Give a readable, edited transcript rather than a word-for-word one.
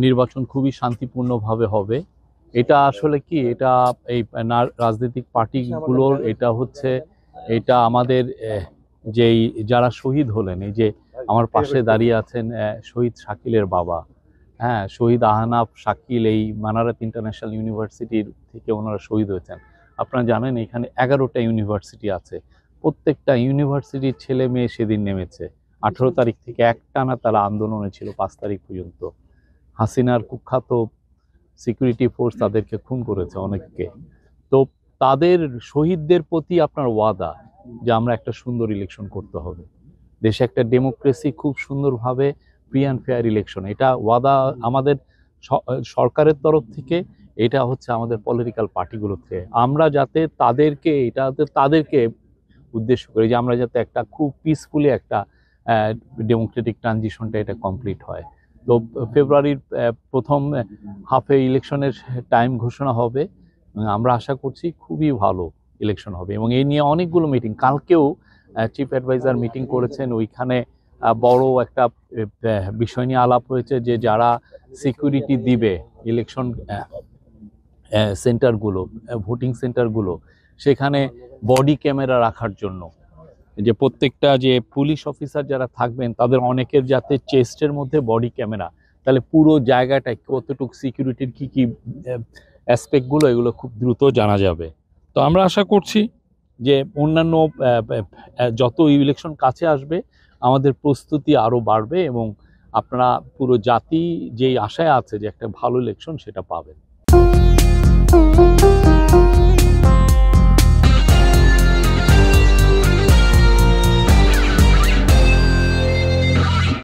নির্বাচন খুবই শান্তিপূর্ণভাবে হবে। এটা আসলে কি, এটা এই রাজনৈতিক পার্টিগুলোর এটা আমাদের যেই যারা শহীদ হলেন, এই যে আমার পাশে দাঁড়িয়ে আছেন শহীদ শাকিলের বাবা, হ্যাঁ, শহীদ আহনাফ শাকিল, এই মানারাত ইন্টারন্যাশনাল ইউনিভার্সিটির থেকে ওনারা শহীদ হয়েছেন। আপনারা জানেন এখানে 11টা ইউনিভার্সিটি আছে, প্রত্যেকটা ইউনিভার্সিটির ছেলে মেয়ে সেদিন নেমেছে। 18 তারিখ থেকে একটানা তারা আন্দোলনে ছিল 5 তারিখ পর্যন্ত। হাসিনার কুখ্যাত সিকিউরিটি ফোর্স তাদেরকে খুন করেছে অনেককে। তো তাদের শহীদদের প্রতি আপনার ওয়াদা যে আমরা একটা সুন্দর ইলেকশন করতে হবে, দেশে একটা ডেমোক্রেসি খুব সুন্দরভাবে ফ্রি অ্যান্ড ফেয়ার ইলেকশন, এটা ওয়াদা আমাদের সরকারের তরফ থেকে, এটা হচ্ছে আমাদের পলিটিক্যাল পার্টিগুলোর থেকে। আমরা যাতে তাদেরকে উদ্দেশ্য করে যে আমরা যাতে একটা খুব পিসফুলি একটা ডেমোক্রেটিক ট্রানজিশনটা এটা কমপ্লিট হয়। তো ফেব্রুয়ারির প্রথম হাফে ইলেকশনের টাইম ঘোষণা হবে। আমরা আশা করছি খুবই ভালো ইলেকশন হবে, এবং এই নিয়ে অনেকগুলো মিটিং, কালকেও চিফ অ্যাডভাইজার মিটিং করেছেন। ওইখানে বড় একটা বিষয় নিয়ে আলাপ হয়েছে যে যারা সিকিউরিটি দিবে ইলেকশন সেন্টারগুলো, ভোটিং সেন্টারগুলো, সেখানে বডি ক্যামেরা রাখার জন্য, যে প্রত্যেকটা যে পুলিশ অফিসার যারা থাকবেন তাদের অনেকের যাতে চেস্টের মধ্যে বডি ক্যামেরা, তাহলে পুরো জায়গাটায় কতটুকু সিকিউরিটির কি অ্যাসপেক্টগুলো, এগুলো খুব দ্রুত জানা যাবে। তো আমরা আশা করছি যে অন্যান্য যত ইলেকশন কাছে আসবে আমাদের প্রস্তুতি আরও বাড়বে, এবং আপনারা পুরো জাতি যেই আশায় আছে যে একটা ভালো ইলেকশন সেটা পাবেন।